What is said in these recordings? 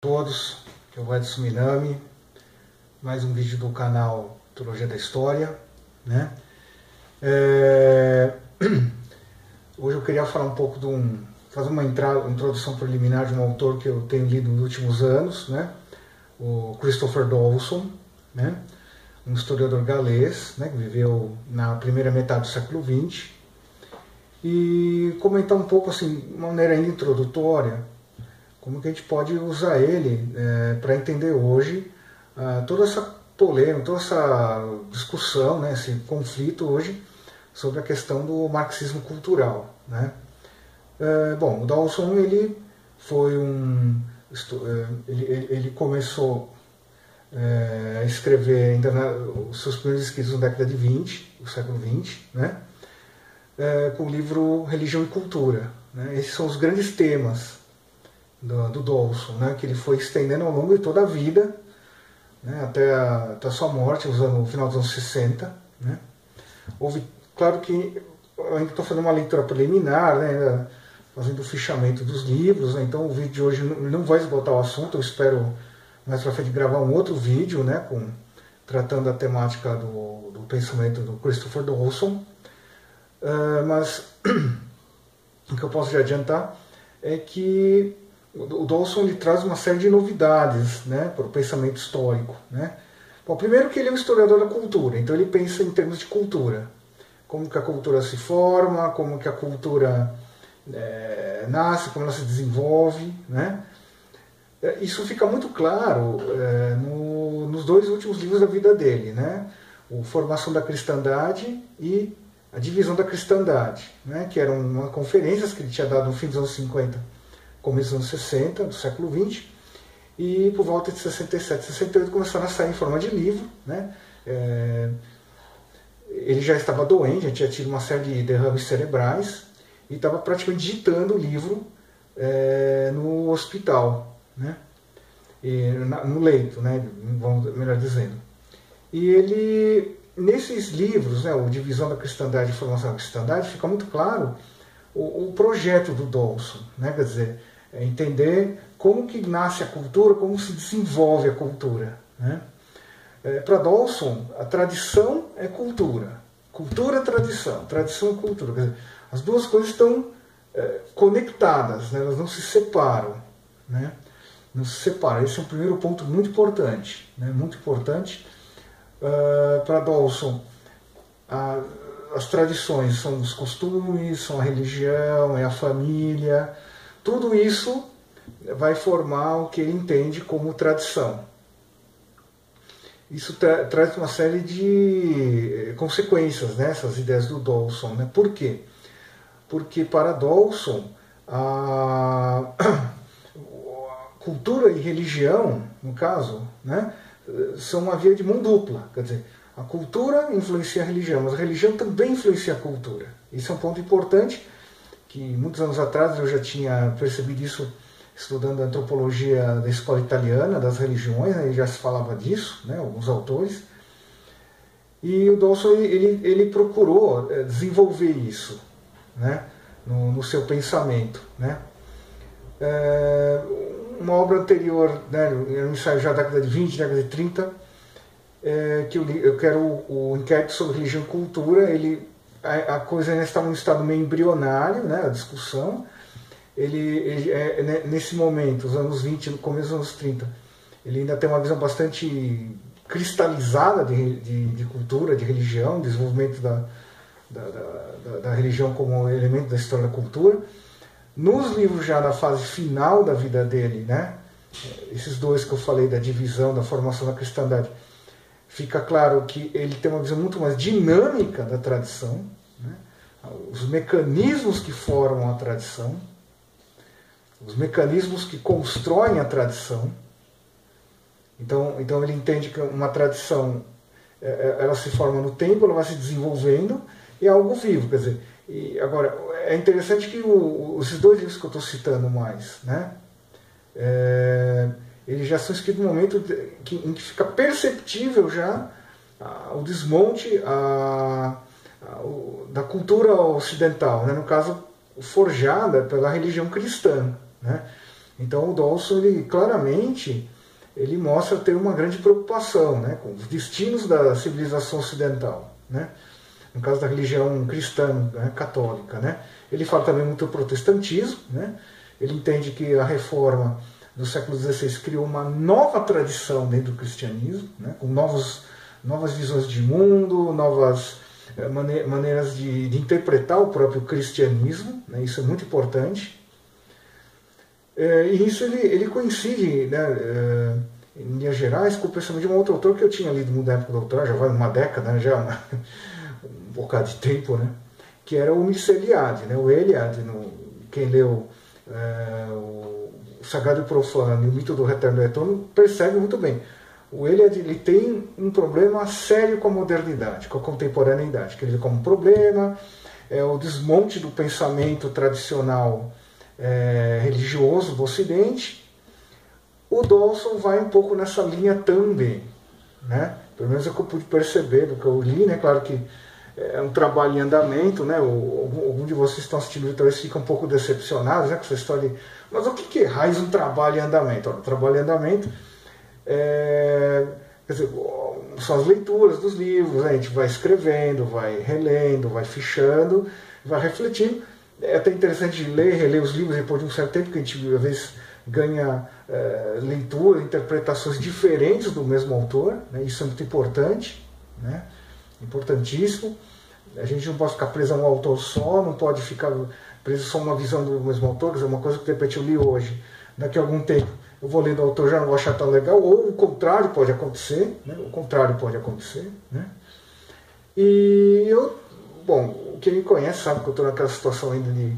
Todos, que é o Edson Minami, mais um vídeo do canal Teologia da História, né? Hoje eu queria falar um pouco fazer uma introdução preliminar de um autor que eu tenho lido nos últimos anos, né? O Christopher Dawson, né? Um historiador galês, né? Que viveu na primeira metade do século XX, e comentar um pouco, assim, de uma maneira ainda introdutória, como que a gente pode usar ele para entender hoje toda essa polêmica, toda essa discussão, né, esse conflito hoje sobre a questão do marxismo cultural, né? Bom, o Dawson, ele foi ele começou a escrever ainda os seus primeiros escritos na década de 20, do século XX, né? Com o livro Religião e Cultura, né? Esses são os grandes temas do Dawson, né? Que ele foi estendendo ao longo de toda a vida, né? Até a sua morte, no final dos anos 60, né? Claro que eu ainda estou fazendo uma leitura preliminar, né? Ainda fazendo o fichamento dos livros, né? Então o vídeo de hoje não vai esgotar o assunto. Eu espero mais para frente gravar um outro vídeo, né? Tratando a temática do pensamento do Christopher Dawson. Mas o que eu posso já adiantar é que o Dawson ele traz uma série de novidades, né, para o pensamento histórico, né? Bom, primeiro que ele é um historiador da cultura, então ele pensa em termos de cultura, como que a cultura se forma, como que a cultura nasce, como ela se desenvolve, né? Isso fica muito claro nos dois últimos livros da vida dele, né? O Formação da Cristandade e A Divisão da Cristandade, né? Que eram conferências que ele tinha dado no fim dos anos 50, começo dos anos 60, do século XX, e por volta de 67, 68 começaram a sair em forma de livro, né? Ele já estava doente, já tinha tido uma série de derrames cerebrais, e estava praticamente digitando o livro no hospital, né? No leito, né? Melhor dizendo. E ele, nesses livros, né, o Divisão da Cristandade e Formação da Cristandade, fica muito claro o projeto do Dawson, né? Quer dizer, entender como que nasce a cultura, como se desenvolve a cultura, né? Para Dawson, a tradição é cultura, cultura é tradição, tradição é cultura. Quer dizer, as duas coisas estão conectadas, né? Elas não se separam, né? Não se separam. Esse é um primeiro ponto muito importante, né? Muito importante. Para Dawson, as tradições são os costumes, são a religião, é a família. Tudo isso vai formar o que ele entende como tradição. Isso traz uma série de consequências, né, essas ideias do Dawson, né? Por quê? Porque para Dawson a cultura e religião, no caso, né, são uma via de mão dupla. Quer dizer, a cultura influencia a religião, mas a religião também influencia a cultura. Isso é um ponto importante, que muitos anos atrás eu já tinha percebido isso estudando a antropologia da escola italiana, das religiões, né, e já se falava disso, né, alguns autores. E o Dawson ele procurou desenvolver isso, né, no seu pensamento, né. Uma obra anterior, né, um ensaio já da década de 20, década de 30, que eu quero o inquérito sobre religião e cultura. A coisa ainda está num estado meio embrionário, né, a discussão. Nesse momento, os anos 20, no começo dos anos 30, ele ainda tem uma visão bastante cristalizada de cultura, de religião, desenvolvimento da religião como elemento da história da cultura. Nos livros já da fase final da vida dele, né, esses dois que eu falei, da divisão, da formação da cristandade, fica claro que ele tem uma visão muito mais dinâmica da tradição, né, os mecanismos que formam a tradição, os mecanismos que constroem a tradição. Então ele entende que uma tradição ela se forma no tempo, ela vai se desenvolvendo, e é algo vivo. Quer dizer, e agora, é interessante que esses dois livros que eu estou citando mais, né, eles já são escritos no momento em que fica perceptível já o desmonte da cultura ocidental, né, no caso forjada pela religião cristã, né. Então o Dawson, ele claramente, ele mostra ter uma grande preocupação, né, com os destinos da civilização ocidental, né, no caso da religião cristã, né, católica, né. Ele fala também muito do protestantismo, né, ele entende que a reforma do século XVI criou uma nova tradição dentro do cristianismo, né, com novas visões de mundo, novas maneiras de interpretar o próprio cristianismo, né, isso é muito importante. E isso ele coincide, né, em linhas gerais, com o pensamento de um outro autor que eu tinha lido na época do doutorado, já vai uma década, né, já um bocado de tempo, né, que era o Mircea Eliade, né, o Eliade, quem leu o Sagrado e Profano e o Mito do Retorno do Retorno percebe muito bem. O Eliade, ele tem um problema sério com a modernidade, com a contemporaneidade, que ele vê como um problema, o desmonte do pensamento tradicional religioso do Ocidente. O Dawson vai um pouco nessa linha também, né? Pelo menos é o que eu pude perceber do que eu li, né? Claro que é um trabalho em andamento, né? Alguns de vocês estão assistindo talvez ficam um pouco decepcionados, né, com essa história de... Mas o que é raiz um trabalho em andamento? Olha, o trabalho em andamento quer dizer, são as leituras dos livros, né? A gente vai escrevendo, vai relendo, vai fichando, vai refletindo. É até interessante ler e reler os livros depois de um certo tempo, porque a gente às vezes ganha leitura, interpretações diferentes do mesmo autor, né? Isso é muito importante, né? Importantíssimo. A gente não pode ficar preso a um autor só, não pode ficar preso só a uma visão do mesmo autor, quer dizer, uma coisa que de repente eu li hoje, daqui a algum tempo eu vou ler do autor, já não vou achar tão legal, ou o contrário pode acontecer, né? O contrário pode acontecer, né? E bom, quem me conhece sabe que eu estou naquela situação ainda de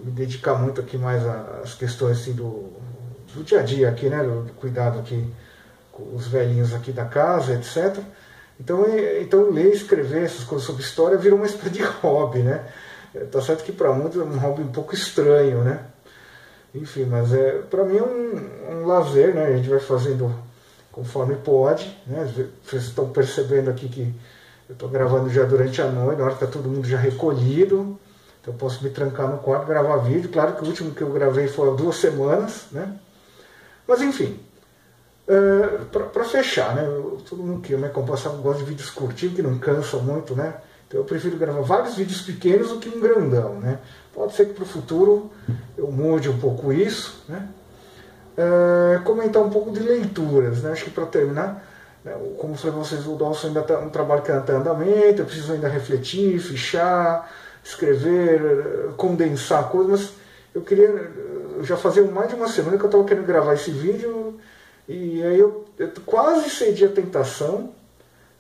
me dedicar muito aqui mais às questões assim, do dia a dia aqui, né? Do cuidado aqui com os velhinhos aqui da casa, etc. Então ler e escrever essas coisas sobre história virou uma espécie de hobby, né? Tá certo que para muitos é um hobby um pouco estranho, né? Enfim, mas para mim é um lazer, né? A gente vai fazendo conforme pode, né? Vocês estão percebendo aqui que eu estou gravando já durante a noite, na hora que está todo mundo já recolhido, então eu posso me trancar no quarto e gravar vídeo. Claro que o último que eu gravei foi há 2 semanas, né? Mas enfim, para fechar, né? Todo mundo que me acompanha gosta de vídeos curtinhos, que não cansam muito, né? Então eu prefiro gravar vários vídeos pequenos do que um grandão, né? Pode ser que para o futuro eu mude um pouco isso, né? Comentar um pouco de leituras, né? Acho que para terminar, né, como eu falei para vocês, o Dawson ainda está um trabalho que ainda está em andamento, eu preciso ainda refletir, fichar, escrever, condensar coisas, mas eu já fazia mais de uma semana que eu estava querendo gravar esse vídeo, e aí eu quase cedi a tentação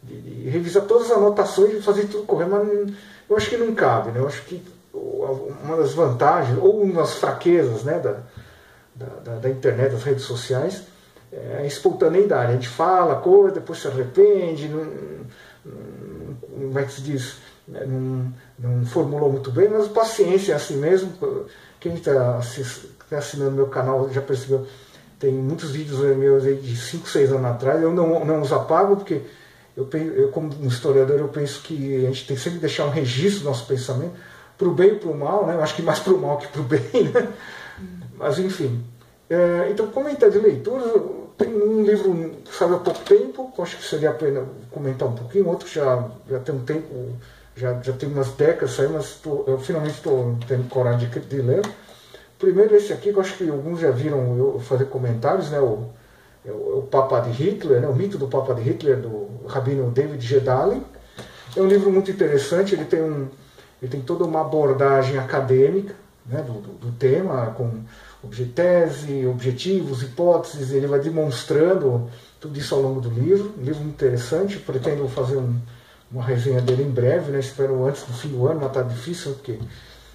de revisar todas as anotações e fazer tudo correr, mas eu acho que não cabe, né? Eu acho que uma das vantagens, ou uma das fraquezas, né, da internet, das redes sociais, é a espontaneidade. A gente fala coisa, depois se arrepende, como é que se diz? Não formulou muito bem, mas paciência é assim mesmo. Quem está assinando meu canal já percebeu, tem muitos vídeos meus aí de 5, 6 anos atrás, eu não os apago, porque eu como um historiador, eu penso que a gente tem que sempre deixar um registro do nosso pensamento, para o bem e para o mal, né? Eu acho que mais para o mal que para o bem, né? Mas enfim, então comentar de leitura, tem um livro que saiu há pouco tempo, que eu acho que seria a pena comentar um pouquinho, outro que já tem um tempo, já tem umas décadas aí, mas eu finalmente estou tendo coragem de ler. Primeiro esse aqui, que eu acho que alguns já viram eu fazer comentários, né? O Papa de Hitler, né? O Mito do Papa de Hitler, do rabino David Gedali. É um livro muito interessante, ele tem toda uma abordagem acadêmica, né, do tema, com tese, objetivos, hipóteses, ele vai demonstrando tudo isso ao longo do livro. Um livro muito interessante, pretendo fazer uma resenha dele em breve, né, espero antes do fim do ano, mas está difícil, porque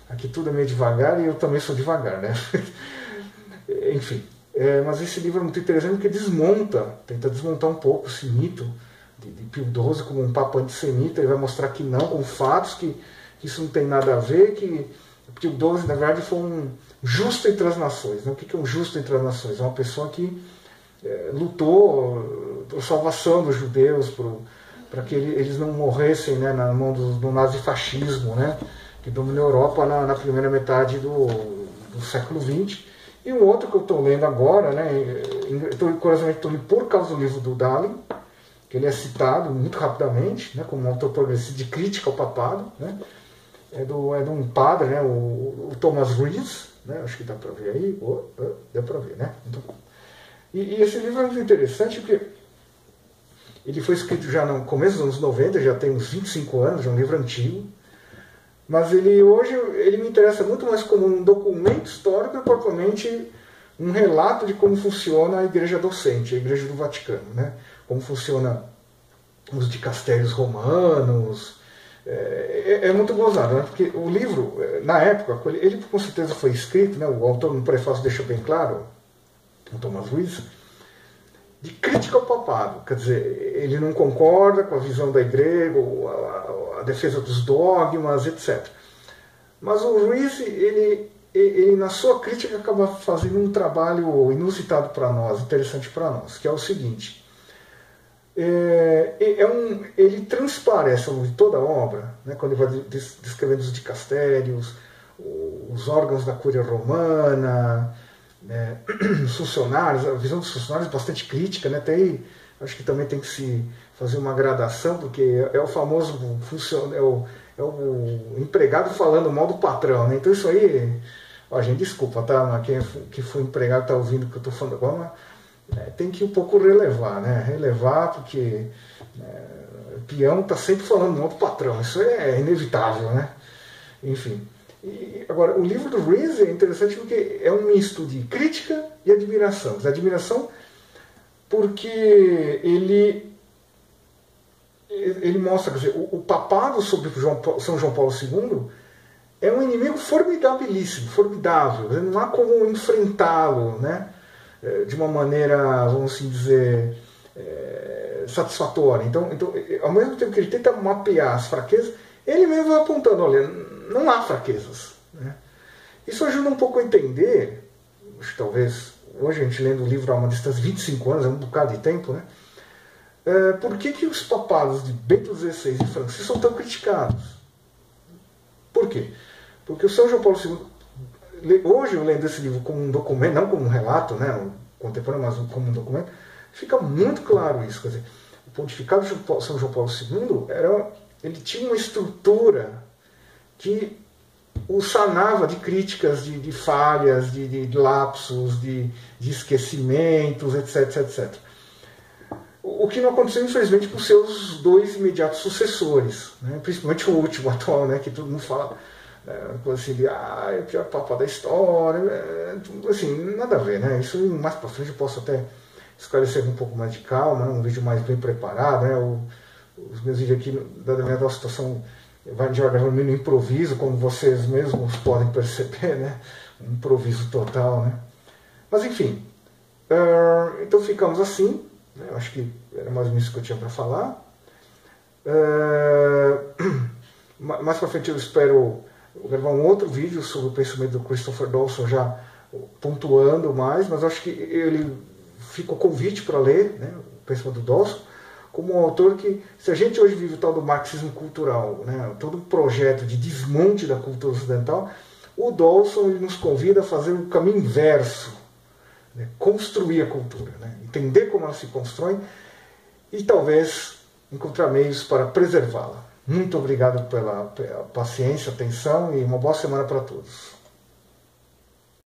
aqui tudo é meio devagar e eu também sou devagar, né? Enfim, mas esse livro é muito interessante porque tenta desmontar um pouco esse mito de Pio XII como um papa antissemita. Ele vai mostrar que não, com fatos, que isso não tem nada a ver, que Pio XII, na verdade, foi um justo entre as nações. Né? O que é um justo entre as nações? É uma pessoa que lutou pela salvação dos judeus, para que eles não morressem, né, na mão do nazifascismo, né, que dominou a Europa na primeira metade do século XX. E um outro que eu estou lendo agora, né, curiosamente estou lendo por causa do livro do Dallin, que ele é citado muito rapidamente, né, como um autor progressista de crítica ao papado, né, é de um padre, né, o Thomas Rees, né, acho que dá para ver aí, dá para ver, né? Muito bom. E esse livro é muito interessante porque ele foi escrito já no começo dos anos 90, já tem uns 25 anos, é um livro antigo, mas hoje ele me interessa muito mais como um documento histórico e propriamente um relato de como funciona a Igreja docente, a Igreja do Vaticano, né? Como funciona os dicastérios romanos. É muito gozado, né? Porque o livro, na época, ele com certeza foi escrito, né? O autor no prefácio deixa bem claro, o Thomas Rees, de crítica ao papado. Quer dizer, ele não concorda com a visão da Igreja, a defesa dos dogmas, etc. Mas o Rees, ele na sua crítica acaba fazendo um trabalho inusitado para nós, interessante para nós, que é o seguinte: ele transparece ao longo de toda a obra, né, quando ele vai descrevendo os dicastérios, os órgãos da Cúria Romana, né, os funcionários, a visão dos funcionários é bastante crítica, né, acho que também tem que se fazer uma gradação, porque é o famoso é o empregado falando mal do patrão, né? Então isso aí, ó, gente, desculpa, tá? Mas quem foi empregado está ouvindo o que eu estou falando agora, mas tem que um pouco relevar, né? Relevar, porque o peão está sempre falando mal do patrão, isso é inevitável, né? Enfim. Agora, o livro do Rees é interessante porque é um misto de crítica e admiração. Admiração porque ele mostra, quer dizer, o papado sobre São João Paulo II é um inimigo formidabilíssimo, formidável. Não há como enfrentá-lo, né, de uma maneira, vamos assim dizer, satisfatória. Então, ao mesmo tempo que ele tenta mapear as fraquezas, ele mesmo vai apontando, olha, não há fraquezas, né? Isso ajuda um pouco a entender, acho que talvez, hoje a gente lendo o livro há uma distância de 25 anos, é um bocado de tempo, né? Por que os papados de Bento XVI e Francisco são tão criticados? Por quê? Porque o São João Paulo II, hoje eu lendo esse livro como um documento, não como um relato, né, contemporâneo, mas como um documento, fica muito claro isso. Quer dizer, o pontificado de São João Paulo II ele tinha uma estrutura que o sanava de críticas, de falhas, de lapsos, de esquecimentos, etc, etc. O que não aconteceu, infelizmente, com seus dois imediatos sucessores, né? Principalmente o último atual, né? Que todo mundo fala assim de é o pior papa da história, assim, nada a ver, né? Isso mais para frente eu posso até esclarecer com um pouco mais de calma, né? Um vídeo mais bem preparado, né? Os meus vídeos aqui, dada a minha situação, vai de ordem no improviso, como vocês mesmos podem perceber, né? Um improviso total, né? Mas enfim, então ficamos assim. Eu acho que era mais ou menos isso que eu tinha para falar. Mais para frente eu espero gravar um outro vídeo sobre o pensamento do Christopher Dawson, já pontuando mais, mas acho que ele fica o convite para ler, né, o pensamento do Dawson, como um autor que, se a gente hoje vive o tal do marxismo cultural, né, todo um projeto de desmonte da cultura ocidental, o Dawson ele nos convida a fazer o caminho inverso, né, construir a cultura, né, entender como ela se constrói e talvez encontrar meios para preservá-la. Muito obrigado pela paciência, atenção e uma boa semana para todos.